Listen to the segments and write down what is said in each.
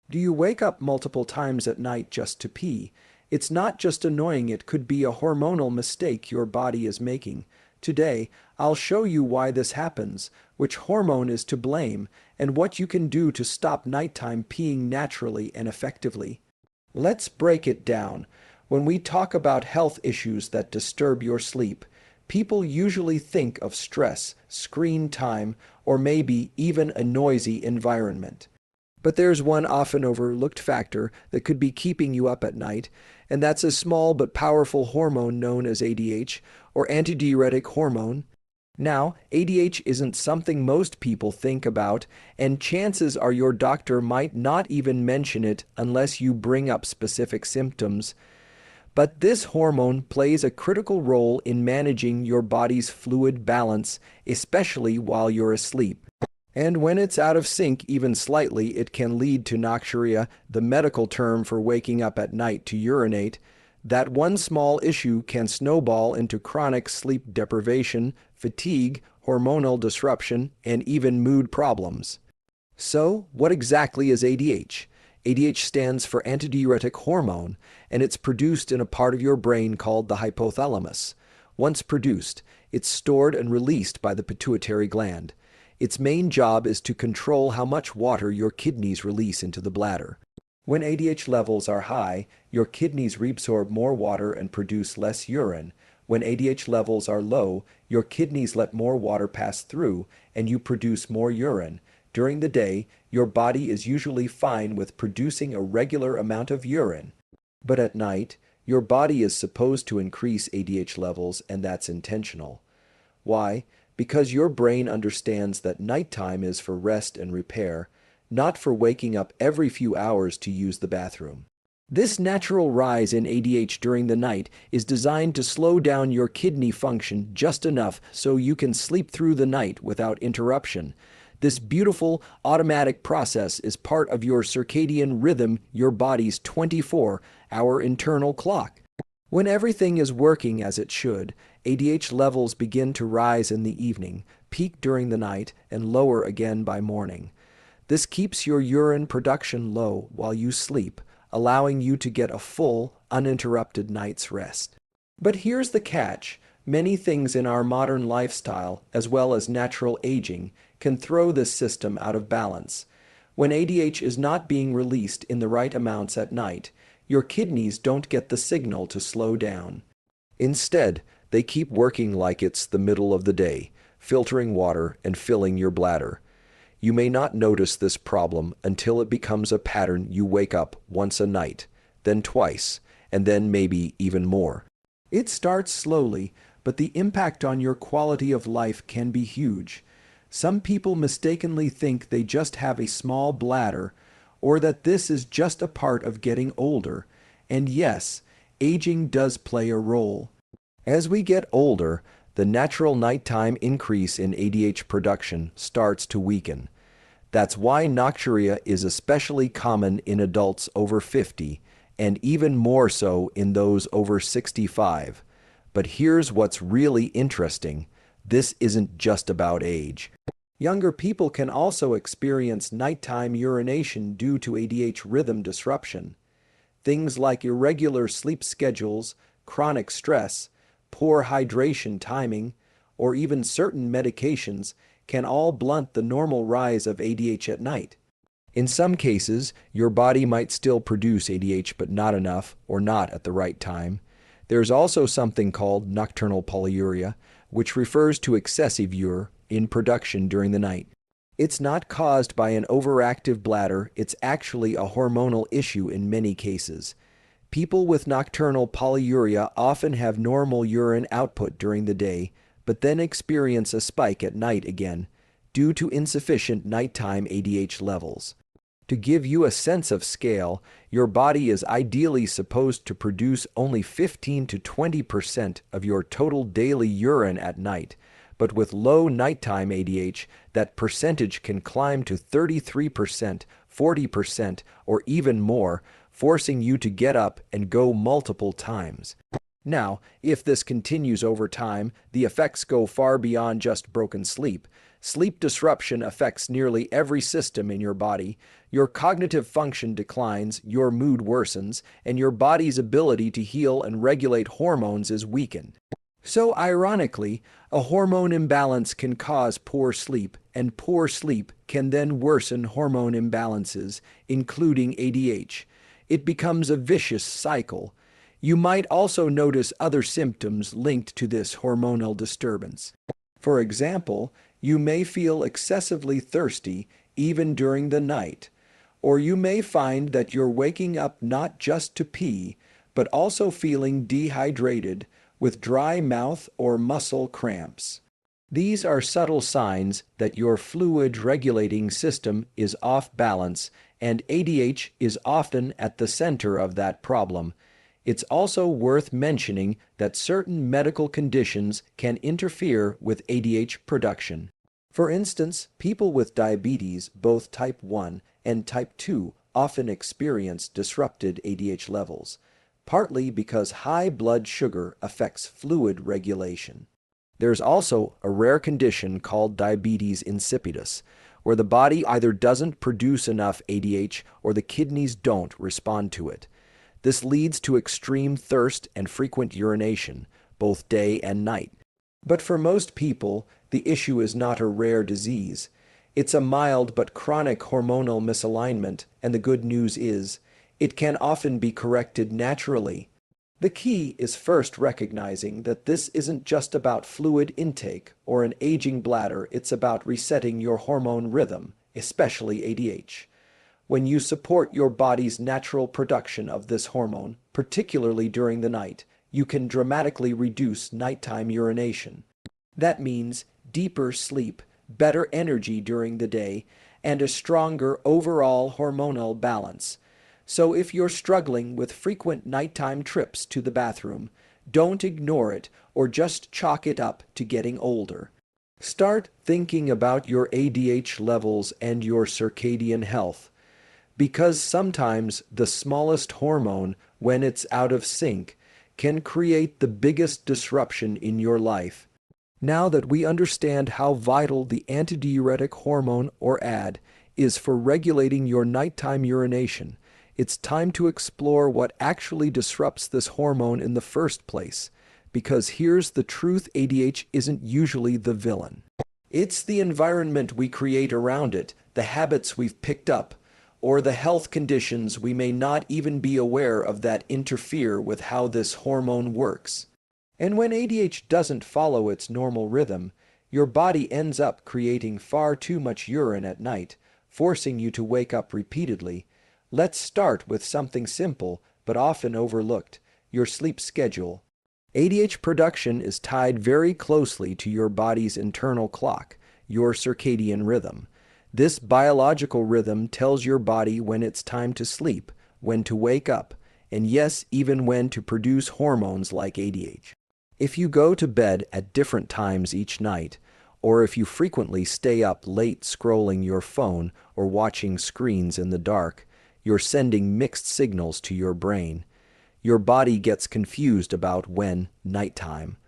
Do you wake up multiple times at night just to pee? It's not just annoying, it could be a hormonal mistake your body is making. Today, I'll show you why this happens, which hormone is to blame, and what you can do to stop nighttime peeing naturally and effectively. Let's break it down. When we talk about health issues that disturb your sleep, people usually think of stress, screen time, or maybe even a noisy environment. But there's one often overlooked factor that could be keeping you up at night, and that's a small but powerful hormone known as ADH, or antidiuretic hormone. Now, ADH isn't something most people think about, and chances are your doctor might not even mention it unless you bring up specific symptoms. But this hormone plays a critical role in managing your body's fluid balance, especially while you're asleep. And when it's out of sync even slightly, it can lead to nocturia, the medical term for waking up at night to urinate. That one small issue can snowball into chronic sleep deprivation, fatigue, hormonal disruption, and even mood problems. So, what exactly is ADH? ADH stands for antidiuretic hormone, and it's produced in a part of your brain called the hypothalamus. Once produced, it's stored and released by the pituitary gland. Its main job is to control how much water your kidneys release into the bladder. When ADH levels are high, your kidneys reabsorb more water and produce less urine. When ADH levels are low, your kidneys let more water pass through and you produce more urine. During the day, your body is usually fine with producing a regular amount of urine. But at night, your body is supposed to increase ADH levels, and that's intentional. Why? Because your brain understands that nighttime is for rest and repair, not for waking up every few hours to use the bathroom. This natural rise in ADH during the night is designed to slow down your kidney function just enough so you can sleep through the night without interruption. This beautiful automatic process is part of your circadian rhythm, your body's 24-hour internal clock. When everything is working as it should, ADH levels begin to rise in the evening, peak during the night, and lower again by morning. This keeps your urine production low while you sleep, allowing you to get a full, uninterrupted night's rest. But here's the catch. Many things in our modern lifestyle, as well as natural aging, can throw this system out of balance. When ADH is not being released in the right amounts at night, your kidneys don't get the signal to slow down. Instead, they keep working like it's the middle of the day, filtering water and filling your bladder. You may not notice this problem until it becomes a pattern. You wake up once a night, then twice, and then maybe even more. It starts slowly, but the impact on your quality of life can be huge. Some people mistakenly think they just have a small bladder, or that this is just a part of getting older. And yes, aging does play a role. As we get older, the natural nighttime increase in ADH production starts to weaken. That's why nocturia is especially common in adults over 50, and even more so in those over 65. But here's what's really interesting. This isn't just about age. Younger people can also experience nighttime urination due to ADH rhythm disruption. Things like irregular sleep schedules, chronic stress, poor hydration timing, or even certain medications can all blunt the normal rise of ADH at night. In some cases, your body might still produce ADH but not enough or not at the right time. There's also something called nocturnal polyuria, which refers to excessive urine in production during the night. It's not caused by an overactive bladder, it's actually a hormonal issue in many cases. People with nocturnal polyuria often have normal urine output during the day, but then experience a spike at night again, due to insufficient nighttime ADH levels. To give you a sense of scale, your body is ideally supposed to produce only 15 to 20% of your total daily urine at night, but with low nighttime ADH, that percentage can climb to 33%, 40%, or even more, forcing you to get up and go multiple times. Now, if this continues over time, the effects go far beyond just broken sleep. Sleep disruption affects nearly every system in your body. Your cognitive function declines, your mood worsens, and your body's ability to heal and regulate hormones is weakened. So, ironically, a hormone imbalance can cause poor sleep, and poor sleep can then worsen hormone imbalances, including ADH. It becomes a vicious cycle. You might also notice other symptoms linked to this hormonal disturbance. For example, you may feel excessively thirsty even during the night, or you may find that you're waking up not just to pee, but also feeling dehydrated with dry mouth or muscle cramps. These are subtle signs that your fluid regulating system is off balance, and ADH is often at the center of that problem. It's also worth mentioning that certain medical conditions can interfere with ADH production. For instance, people with diabetes, both type 1 and type 2, often experience disrupted ADH levels, partly because high blood sugar affects fluid regulation. There's also a rare condition called diabetes insipidus, where the body either doesn't produce enough ADH or the kidneys don't respond to it. This leads to extreme thirst and frequent urination, both day and night. But for most people, the issue is not a rare disease. It's a mild but chronic hormonal misalignment, and the good news is, it can often be corrected naturally. The key is first recognizing that this isn't just about fluid intake or an aging bladder, it's about resetting your hormone rhythm, especially ADH. When you support your body's natural production of this hormone, particularly during the night, you can dramatically reduce nighttime urination. That means deeper sleep, better energy during the day, and a stronger overall hormonal balance. So if you're struggling with frequent nighttime trips to the bathroom, don't ignore it or just chalk it up to getting older. Start thinking about your ADH levels and your circadian health, because sometimes the smallest hormone, when it's out of sync, can create the biggest disruption in your life. Now that we understand how vital the antidiuretic hormone, or AD, is for regulating your nighttime urination, it's time to explore what actually disrupts this hormone in the first place, because here's the truth: ADH isn't usually the villain. It's the environment we create around it, the habits we've picked up, or the health conditions we may not even be aware of that interfere with how this hormone works. And when ADH doesn't follow its normal rhythm, your body ends up creating far too much urine at night, forcing you to wake up repeatedly. Let's start with something simple but often overlooked: your sleep schedule. ADH production is tied very closely to your body's internal clock, your circadian rhythm. This biological rhythm tells your body when it's time to sleep, when to wake up, and yes, even when to produce hormones like ADH. If you go to bed at different times each night, or if you frequently stay up late scrolling your phone or watching screens in the dark, you're sending mixed signals to your brain. Your body gets confused about when nighttime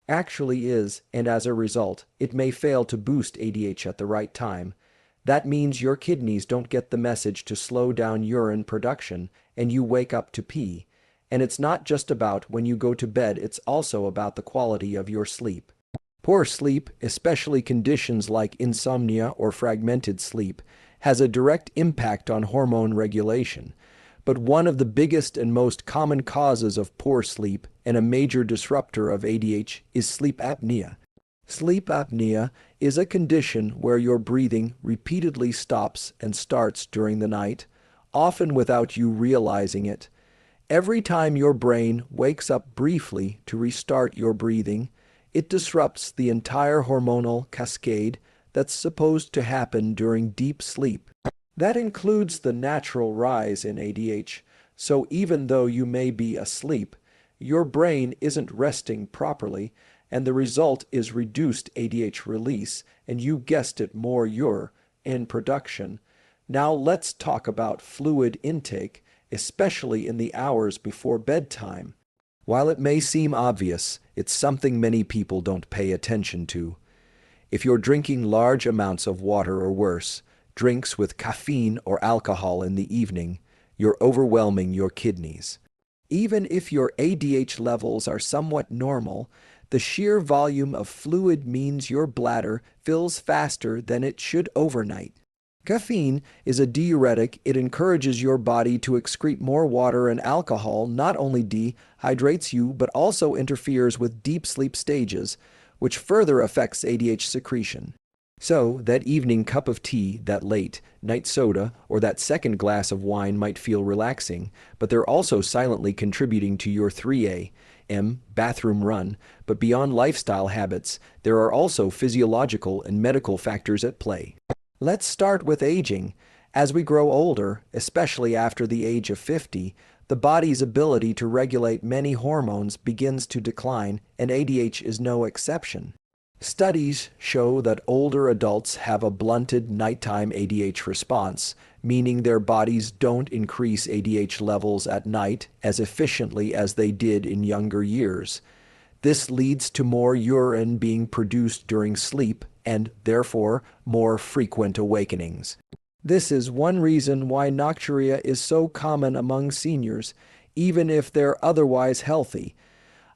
actually is, and as a result, it may fail to boost ADH at the right time. That means your kidneys don't get the message to slow down urine production, and you wake up to pee. And it's not just about when you go to bed, it's also about the quality of your sleep. Poor sleep, especially conditions like insomnia or fragmented sleep, has a direct impact on hormone regulation. But one of the biggest and most common causes of poor sleep, and a major disruptor of ADH, is sleep apnea. Sleep apnea is a condition where your breathing repeatedly stops and starts during the night, often without you realizing it. Every time your brain wakes up briefly to restart your breathing, it disrupts the entire hormonal cascade that's supposed to happen during deep sleep. That includes the natural rise in ADH, so even though you may be asleep, your brain isn't resting properly, and the result is reduced ADH release, and you guessed it, more urine production. Now let's talk about fluid intake, especially in the hours before bedtime. While it may seem obvious, it's something many people don't pay attention to. If you're drinking large amounts of water or worse, drinks with caffeine or alcohol in the evening, you're overwhelming your kidneys. Even if your ADH levels are somewhat normal, the sheer volume of fluid means your bladder fills faster than it should overnight. Caffeine is a diuretic. It encourages your body to excrete more water, and alcohol not only dehydrates you but also interferes with deep sleep stages, which further affects ADH secretion. So, that evening cup of tea, that late night soda, or that second glass of wine might feel relaxing, but they're also silently contributing to your 3 a.m. bathroom run. But beyond lifestyle habits, there are also physiological and medical factors at play. Let's start with aging. As we grow older, especially after the age of 50, the body's ability to regulate many hormones begins to decline, and ADH is no exception. Studies show that older adults have a blunted nighttime ADH response, meaning their bodies don't increase ADH levels at night as efficiently as they did in younger years. This leads to more urine being produced during sleep and, therefore, more frequent awakenings. This is one reason why nocturia is so common among seniors, even if they're otherwise healthy.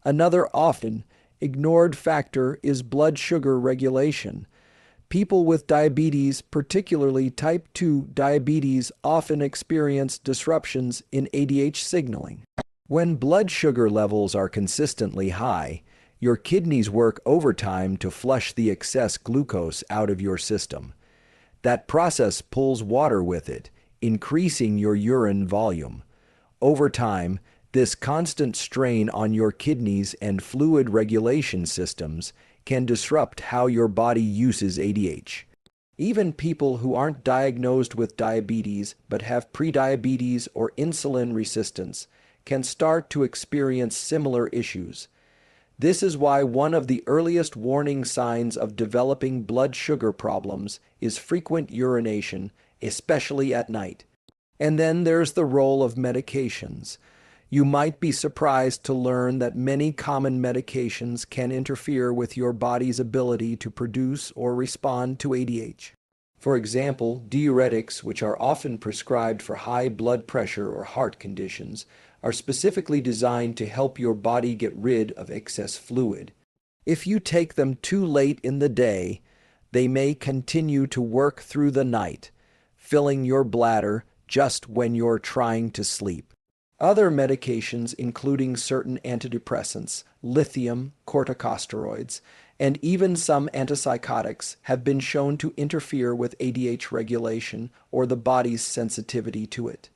Another often ignored factor is blood sugar regulation. People with diabetes, particularly type 2 diabetes, often experience disruptions in ADH signaling. When blood sugar levels are consistently high, your kidneys work overtime to flush the excess glucose out of your system. That process pulls water with it, increasing your urine volume. Over time, this constant strain on your kidneys and fluid regulation systems can disrupt how your body uses ADH. Even people who aren't diagnosed with diabetes but have prediabetes or insulin resistance can start to experience similar issues. This is why one of the earliest warning signs of developing blood sugar problems is frequent urination, especially at night. And then there's the role of medications. You might be surprised to learn that many common medications can interfere with your body's ability to produce or respond to ADH. For example, diuretics, which are often prescribed for high blood pressure or heart conditions, are specifically designed to help your body get rid of excess fluid. If you take them too late in the day, they may continue to work through the night, filling your bladder just when you're trying to sleep. Other medications, including certain antidepressants, lithium, corticosteroids, and even some antipsychotics, have been shown to interfere with ADH regulation or the body's sensitivity to it.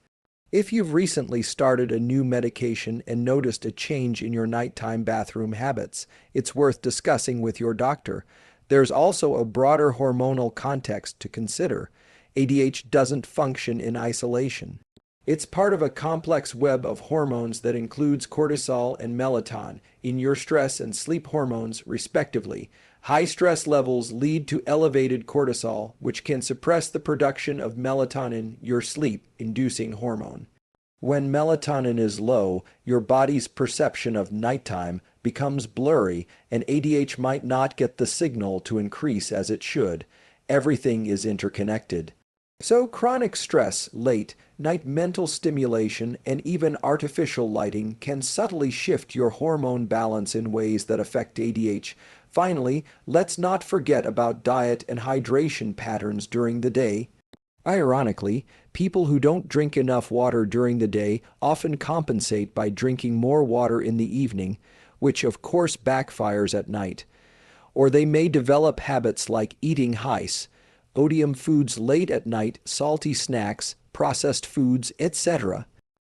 If you've recently started a new medication and noticed a change in your nighttime bathroom habits, it's worth discussing with your doctor. There's also a broader hormonal context to consider. ADH doesn't function in isolation. It's part of a complex web of hormones that includes cortisol and melatonin in your stress and sleep hormones, respectively. High stress levels lead to elevated cortisol, which can suppress the production of melatonin, your sleep-inducing hormone. When melatonin is low, your body's perception of nighttime becomes blurry, and ADH might not get the signal to increase as it should. Everything is interconnected. So chronic stress, late night mental stimulation, and even artificial lighting can subtly shift your hormone balance in ways that affect ADH. Finally, let's not forget about diet and hydration patterns during the day. Ironically, people who don't drink enough water during the day often compensate by drinking more water in the evening, which of course backfires at night. Or they may develop habits like eating heiss, odium foods late at night, salty snacks, processed foods, etc.,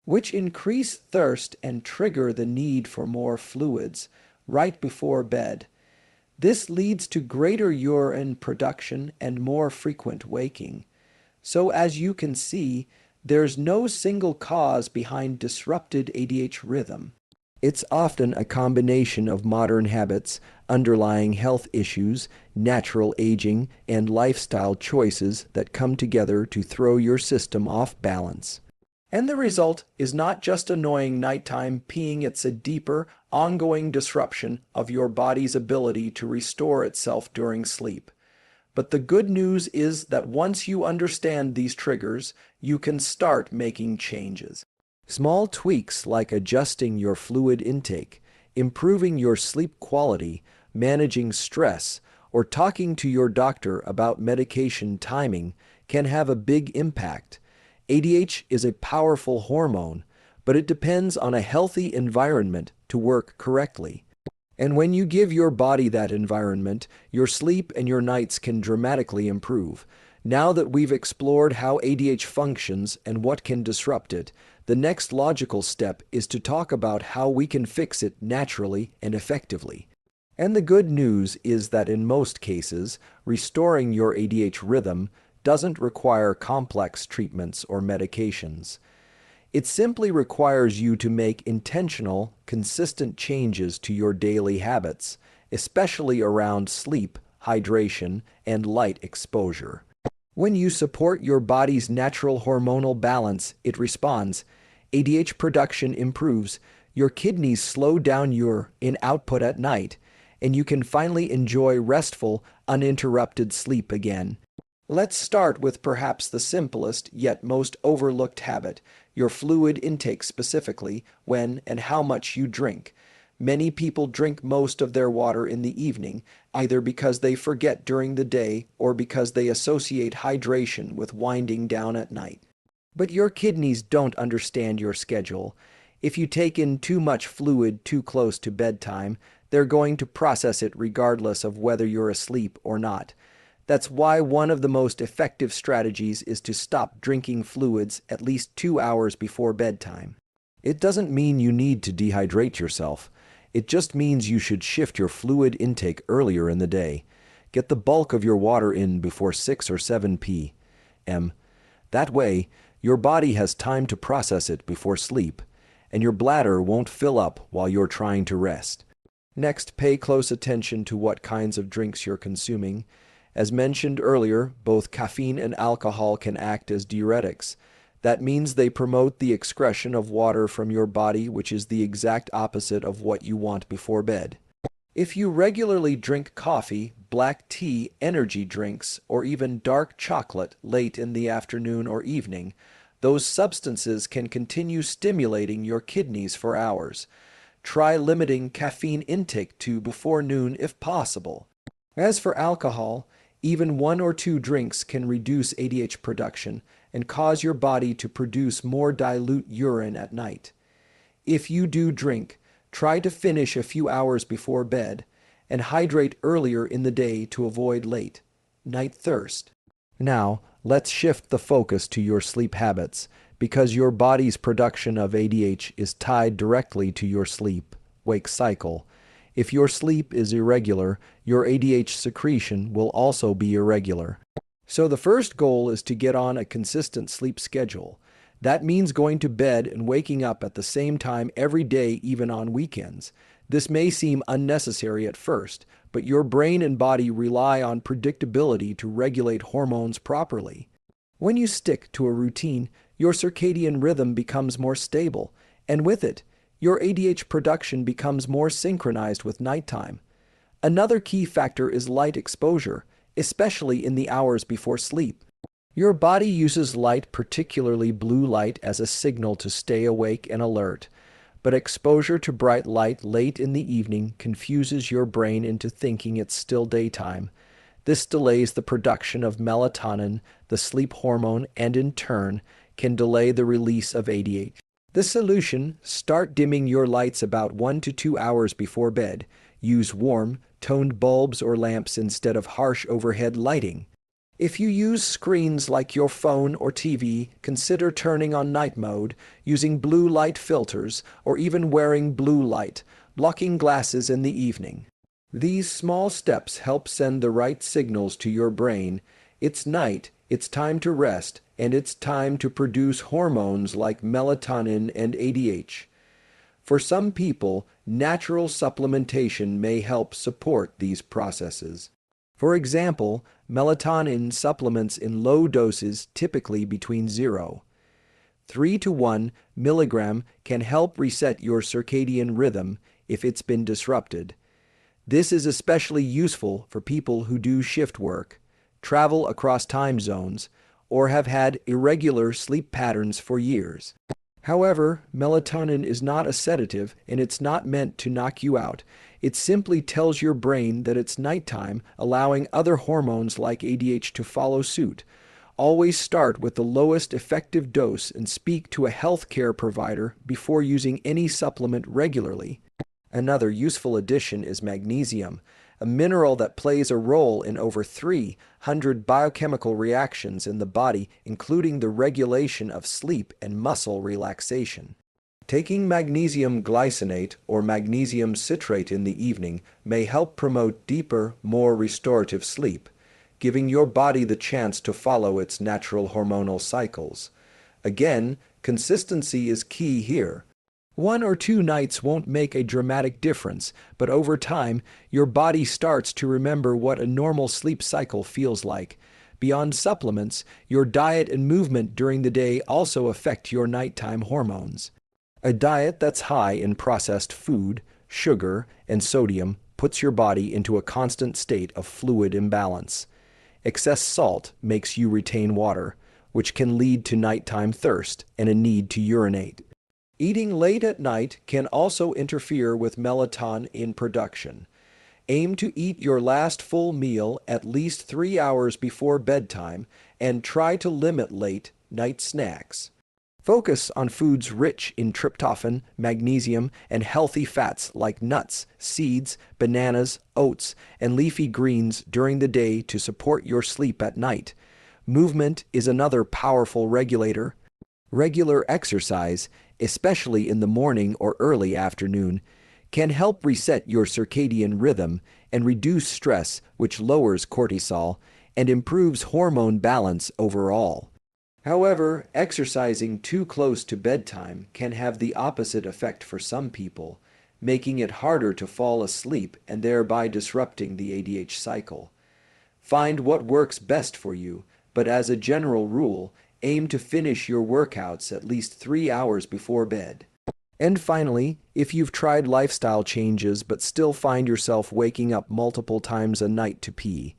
which increase thirst and trigger the need for more fluids right before bed. This leads to greater urine production and more frequent waking. So as you can see, there's no single cause behind disrupted ADH rhythm. It's often a combination of modern habits, underlying health issues, natural aging, and lifestyle choices that come together to throw your system off balance. And the result is not just annoying nighttime peeing, it's a deeper, ongoing disruption of your body's ability to restore itself during sleep. But the good news is that once you understand these triggers, you can start making changes. Small tweaks like adjusting your fluid intake, improving your sleep quality, managing stress, or talking to your doctor about medication timing can have a big impact. ADH is a powerful hormone, but it depends on a healthy environment to work correctly. And when you give your body that environment, your sleep and your nights can dramatically improve. Now that we've explored how ADH functions and what can disrupt it, the next logical step is to talk about how we can fix it naturally and effectively. And the good news is that in most cases, restoring your ADH rhythm doesn't require complex treatments or medications. It simply requires you to make intentional, consistent changes to your daily habits, especially around sleep, hydration, and light exposure. When you support your body's natural hormonal balance, it responds. ADH production improves, your kidneys slow down urine output at night, and you can finally enjoy restful, uninterrupted sleep again. Let's start with perhaps the simplest yet most overlooked habit, your fluid intake, specifically when and how much you drink. Many people drink most of their water in the evening, either because they forget during the day or because they associate hydration with winding down at night. But your kidneys don't understand your schedule. If you take in too much fluid too close to bedtime, they're going to process it regardless of whether you're asleep or not. That's why one of the most effective strategies is to stop drinking fluids at least 2 hours before bedtime. It doesn't mean you need to dehydrate yourself. It just means you should shift your fluid intake earlier in the day. Get the bulk of your water in before 6 or 7 p.m. That way, your body has time to process it before sleep, and your bladder won't fill up while you're trying to rest. Next, pay close attention to what kinds of drinks you're consuming. As mentioned earlier, both caffeine and alcohol can act as diuretics. That means they promote the excretion of water from your body, which is the exact opposite of what you want before bed. If you regularly drink coffee, black tea, energy drinks, or even dark chocolate late in the afternoon or evening, those substances can continue stimulating your kidneys for hours. Try limiting caffeine intake to before noon if possible. As for alcohol, even 1 or 2 drinks can reduce ADH production and cause your body to produce more dilute urine at night. If you do drink, try to finish a few hours before bed and hydrate earlier in the day to avoid late night thirst. Now, let's shift the focus to your sleep habits, because your body's production of ADH is tied directly to your sleep-wake cycle. If your sleep is irregular, your ADH secretion will also be irregular. So the first goal is to get on a consistent sleep schedule. That means going to bed and waking up at the same time every day, even on weekends. This may seem unnecessary at first, but your brain and body rely on predictability to regulate hormones properly. When you stick to a routine, your circadian rhythm becomes more stable, and with it, your ADH production becomes more synchronized with nighttime. Another key factor is light exposure, especially in the hours before sleep. Your body uses light, particularly blue light, as a signal to stay awake and alert. But exposure to bright light late in the evening confuses your brain into thinking it's still daytime. This delays the production of melatonin, the sleep hormone, and in turn, can delay the release of ADH. The solution: start dimming your lights about 1 to 2 hours before bed. Use warm, toned bulbs or lamps instead of harsh overhead lighting. If you use screens like your phone or TV, consider turning on night mode, using blue light filters, or even wearing blue light, blocking glasses in the evening. These small steps help send the right signals to your brain. It's night, it's time to rest, and it's time to produce hormones like melatonin and ADH. For some people, natural supplementation may help support these processes. For example, melatonin supplements in low doses, typically between 0.3 to 1 milligram, can help reset your circadian rhythm if it's been disrupted. This is especially useful for people who do shift work, travel across time zones, or have had irregular sleep patterns for years. However, melatonin is not a sedative and it's not meant to knock you out. It simply tells your brain that it's nighttime, allowing other hormones like ADH to follow suit. Always start with the lowest effective dose and speak to a healthcare provider before using any supplement regularly. Another useful addition is magnesium, a mineral that plays a role in over 300 biochemical reactions in the body, including the regulation of sleep and muscle relaxation. Taking magnesium glycinate or magnesium citrate in the evening may help promote deeper, more restorative sleep, giving your body the chance to follow its natural hormonal cycles. Again, consistency is key here. 1 or 2 nights won't make a dramatic difference, but over time, your body starts to remember what a normal sleep cycle feels like. Beyond supplements, your diet and movement during the day also affect your nighttime hormones. A diet that's high in processed food, sugar, and sodium puts your body into a constant state of fluid imbalance. Excess salt makes you retain water, which can lead to nighttime thirst and a need to urinate. Eating late at night can also interfere with melatonin production. Aim to eat your last full meal at least 3 hours before bedtime and try to limit late night snacks. Focus on foods rich in tryptophan, magnesium, and healthy fats like nuts, seeds, bananas, oats, and leafy greens during the day to support your sleep at night. Movement is another powerful regulator. Regular exercise, especially in the morning or early afternoon, can help reset your circadian rhythm and reduce stress, which lowers cortisol and improves hormone balance overall. However, exercising too close to bedtime can have the opposite effect for some people, making it harder to fall asleep and thereby disrupting the ADH cycle. Find what works best for you, but as a general rule, aim to finish your workouts at least 3 hours before bed. And finally, if you've tried lifestyle changes but still find yourself waking up multiple times a night to pee,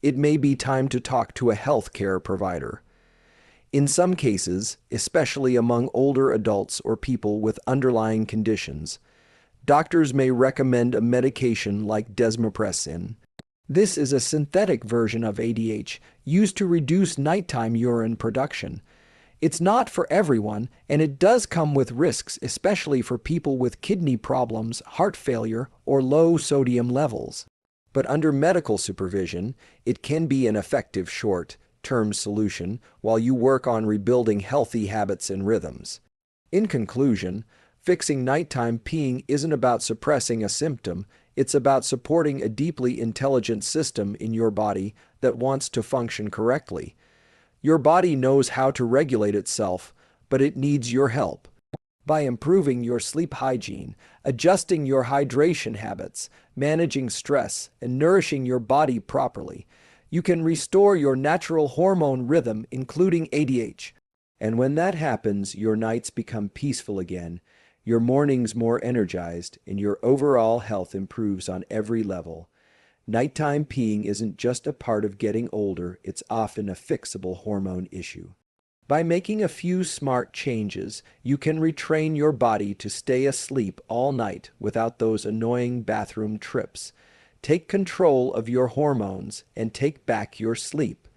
it may be time to talk to a healthcare provider. In some cases, especially among older adults or people with underlying conditions, doctors may recommend a medication like desmopressin. This is a synthetic version of ADH used to reduce nighttime urine production. It's not for everyone, and it does come with risks, especially for people with kidney problems, heart failure, or low sodium levels. But under medical supervision, it can be an effective short-term solution while you work on rebuilding healthy habits and rhythms. In conclusion, fixing nighttime peeing isn't about suppressing a symptom, it's about supporting a deeply intelligent system in your body that wants to function correctly. Your body knows how to regulate itself, but it needs your help. By improving your sleep hygiene, adjusting your hydration habits, managing stress, and nourishing your body properly, you can restore your natural hormone rhythm, including ADH. And when that happens, your nights become peaceful again, your mornings more energized, and your overall health improves on every level. Nighttime peeing isn't just a part of getting older, it's often a fixable hormone issue. By making a few smart changes, you can retrain your body to stay asleep all night without those annoying bathroom trips. Take control of your hormones and take back your sleep.